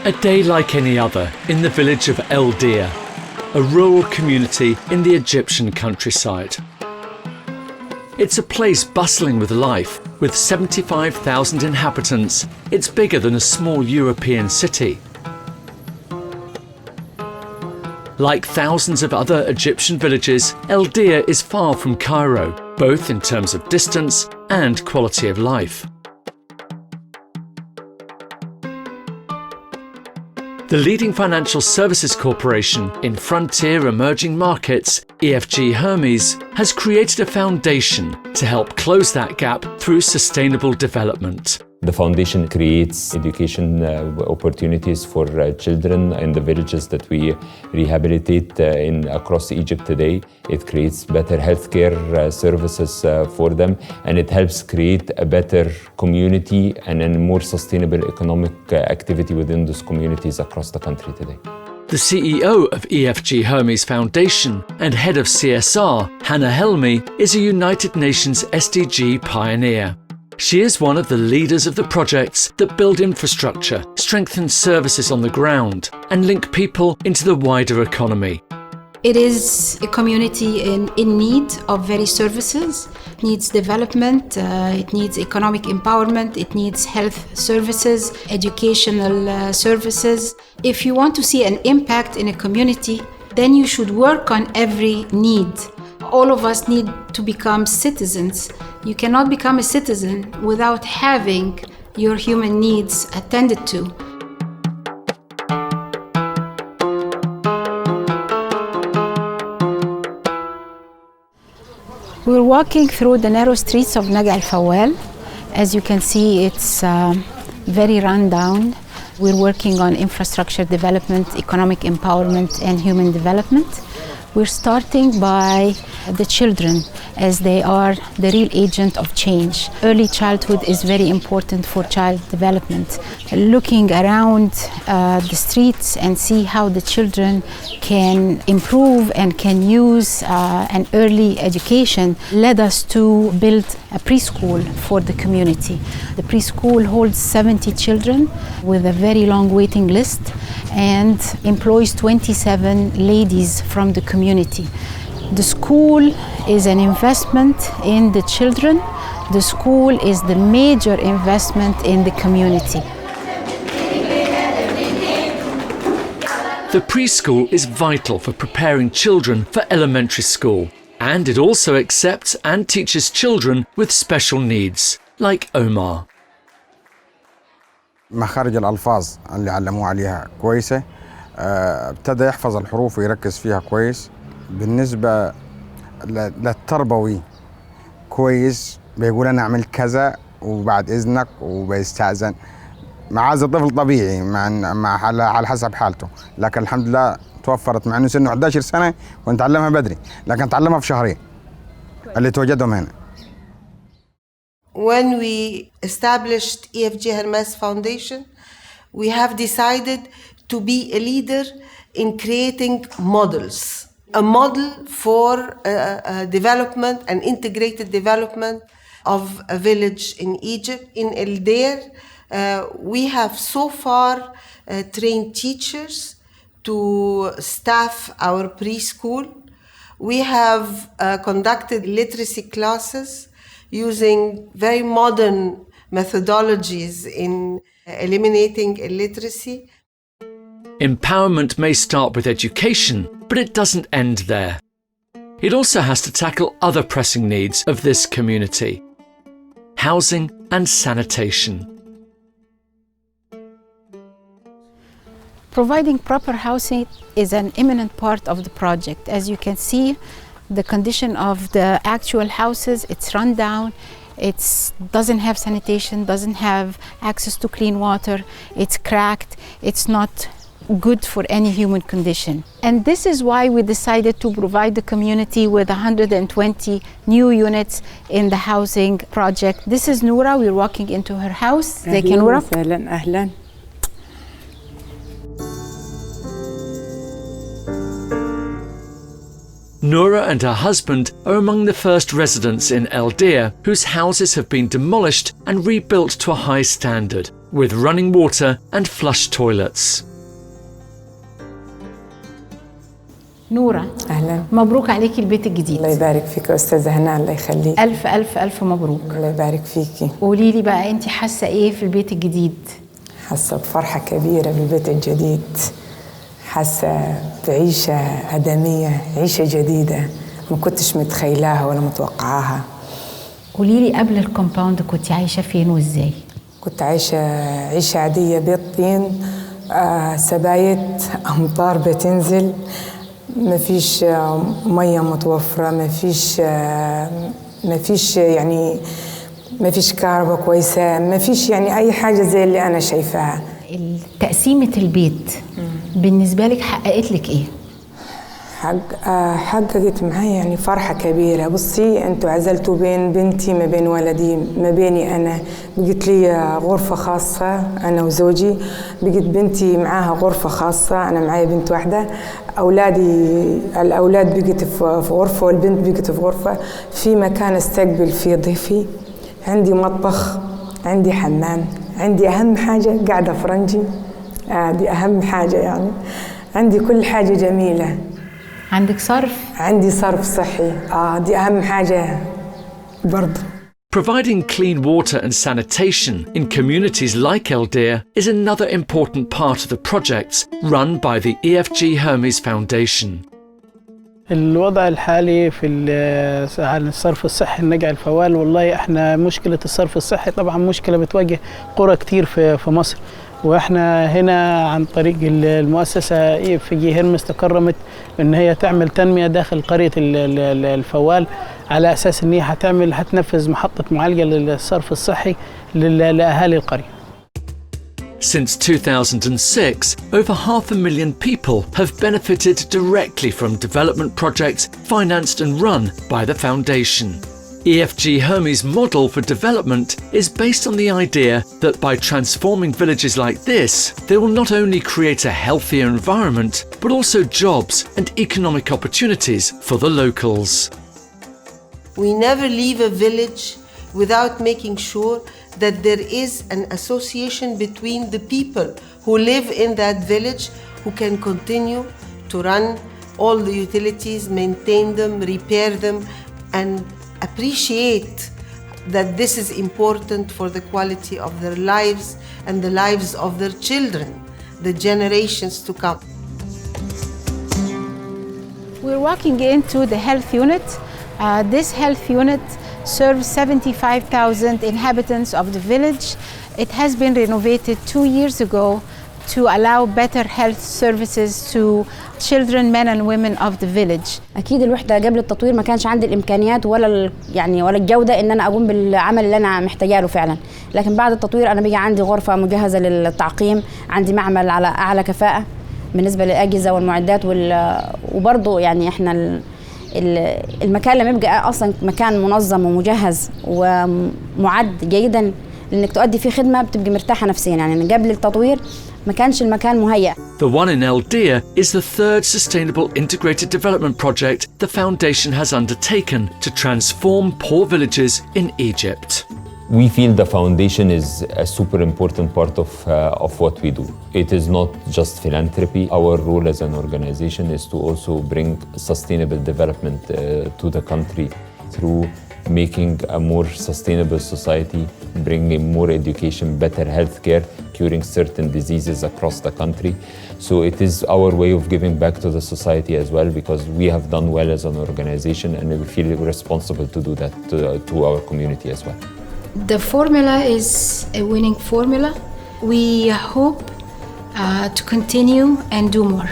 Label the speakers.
Speaker 1: A day like any other in the village of El Dia, a rural community in the Egyptian countryside. It's a place bustling with life, with 75,000 inhabitants. It's bigger than a small European city. Like thousands of other Egyptian villages, El Dia is far from Cairo, both in terms of distance and quality of life. The leading financial services corporation in frontier emerging markets, EFG Hermes, has created a foundation to help close that gap through sustainable development.
Speaker 2: The foundation creates education opportunities for children in the villages that we rehabilitate across Egypt today. It creates better healthcare services for them, and it helps create a better community and a more sustainable economic activity within those communities across the country today.
Speaker 1: The CEO of EFG Hermes Foundation and head of CSR, Hannah Helmy, is a United Nations SDG pioneer. She is one of the leaders of the projects that build infrastructure, strengthen services on the ground, and link people into the wider economy.
Speaker 3: It is a community in need of various services. It needs development, it needs economic empowerment, it needs health services, educational services. If you want to see an impact in a community, then you should work on every need. All of us need to become citizens. You cannot become a citizen without having your human needs attended to. We're walking through the narrow streets of Nag Al Fawwal. As you can see, it's very run down. We're working on infrastructure development, economic empowerment, and human development. We're starting by the children, as they are the real agent of change. Early childhood is very important for child development. Looking around the streets and see how the children can improve and can use an early education led us to build a preschool for the community. The preschool holds 70 children with a very long waiting list and employs 27 ladies from the community. The school is an investment in the children. The school is the major investment in the community.
Speaker 1: The preschool is vital for preparing children for elementary school, and it also accepts and teaches children with special needs, like Omar.
Speaker 4: مخارج الألفاظ اللي علموه عليها كويسة. ابتدى يحفظ الحروف ويركز فيها كويس. بالنسبة للتربوي كويس، بيقول أنا أعمل كذا وبعد إذنك وبيستأذن. مع هذا الطفل طبيعي على حسب حالته، لكن الحمد لله توفرت مع إنه سنه 11 سنة ونتعلمها بدري، لكن تعلمها في شهرين اللي توجدهم هنا.
Speaker 5: When we established EFG Hermes Foundation, we have decided to be a leader in creating models. A model for development and integrated development of a village in Egypt. In El Dia, we have so far trained teachers to staff our preschool. We have conducted literacy classes using very modern methodologies in eliminating illiteracy.
Speaker 1: Empowerment may start with education, but it doesn't end there. It also has to tackle other pressing needs of this community: housing and sanitation.
Speaker 3: Providing proper housing is an imminent part of the project. As you can see, the condition of the actual houses, it's run down, it doesn't have sanitation, doesn't have access to clean water, it's cracked, it's not good for any human condition. And this is why we decided to provide the community with 120 new units in the housing project. This is Noura. We're walking into her house.
Speaker 6: أهلاً وسهلاً. أهلاً.
Speaker 1: Noura and her husband are among the first residents in El Dia whose houses have been demolished and rebuilt to a high standard, with running water and flush toilets.
Speaker 3: نورة،
Speaker 6: أهلا.
Speaker 3: مبروك عليكي البيت الجديد.
Speaker 6: الله يبارك فيك أستاذة هنا، الله يخليك.
Speaker 3: ألف ألف ألف مبروك.
Speaker 6: الله يبارك فيكي.
Speaker 3: قولي لي بقى أنت حاسة إيه في البيت الجديد؟
Speaker 6: حاسة بفرحة كبيرة بالبيت الجديد، حاسة بعيشة آدمية، عيشة جديدة ما كنتش متخيلاها ولا متوقعاها.
Speaker 3: قولي لي قبل الكومباوند كنت عايشة فين وإزاي؟
Speaker 6: كنت عايشة عيشة عادية، بيت طين، سبايت، أمطار بتنزل، ما فيش مية متوفرة، ما فيش يعني ما فيش كهرباء كويسة، ما فيش يعني أي حاجة زي اللي أنا شايفاها.
Speaker 3: تقسيمة البيت بالنسبة لك حققت لك إيه؟
Speaker 6: حققت معايا يعني فرحة كبيرة. بصي، أنتوا عزلتوا بين بنتي ما بين ولدي ما بيني أنا، بقيت لي غرفة خاصة أنا وزوجي، بقيت بنتي معاها غرفة خاصة، أنا معايا بنت واحدة، الأولاد بقيت في غرفة والبنت بقيت في غرفة، في مكان استقبل فيه ضيفي، عندي مطبخ، عندي حمام، عندي أهم حاجة قاعدة فرنجي، دي أهم حاجة يعني، عندي كل حاجة جميلة.
Speaker 3: عندك صرف؟
Speaker 6: عندي صرف صحي، دي أهم حاجة برضه.
Speaker 1: Providing clean water and sanitation in communities like Eldir is another important part of the projects run by the EFG Hermes Foundation.
Speaker 7: الوضع الحالي في الصرف الصحي النجع الفوال، والله احنا مشكلة الصرف الصحي طبعا مشكلة بتواجه قرى كتير في مصر، واحنا هنا عن طريق المؤسسة EFG هرمس تكرمت ان هي تعمل تنمية داخل قرية الفوال، على اساس ان هي هتنفذ محطة معالجة للصرف الصحي لأهالي القرية.
Speaker 1: Since 2006, over 500,000 people have benefited directly from development projects financed and run by the foundation. EFG Hermes' model for development is based on the idea that by transforming villages like this, they will not only create a healthier environment, but also jobs and economic opportunities for the locals.
Speaker 5: We never leave a village without making sure that there is an association between the people who live in that village, who can continue to run all the utilities, maintain them, repair them, and appreciate that this is important for the quality of their lives and the lives of their children, the generations to come.
Speaker 3: We're walking into the health unit. This health unit serves 75,000 inhabitants of the village. It has been renovated 2 years ago to allow better health services to children, men and women of the village.
Speaker 8: أكيد الوحدة قبل التطوير ما كانش عندي الإمكانيات ولا الجودة إن أنا أقوم بالعمل اللي أنا محتاجاه له فعلا، لكن بعد التطوير أنا بقى عندي غرفة مجهزة للتعقيم، عندي معمل على أعلى كفاءة بالنسبة للأجهزة والمعدات وبرضه يعني إحنا المكان لما يبقى أصلا مكان منظم ومجهز ومعد جيدا لأنك تؤدي فيه خدمة بتبقى مرتاحة نفسيا، يعني قبل التطوير ما كانش المكان مهيأ.
Speaker 1: The one in Eldir is the third sustainable integrated development project the foundation has undertaken to transform poor villages in Egypt.
Speaker 2: We feel the foundation is a super important part of what we do. It is not just philanthropy. Our role as an organization is to also bring sustainable development to the country through making a more sustainable society, bringing more education, better healthcare, curing certain diseases across the country. So it is our way of giving back to the society as well, because we have done well as an organization and we feel responsible to do that to our community as well.
Speaker 9: The formula is a winning formula. We hope to continue and do more.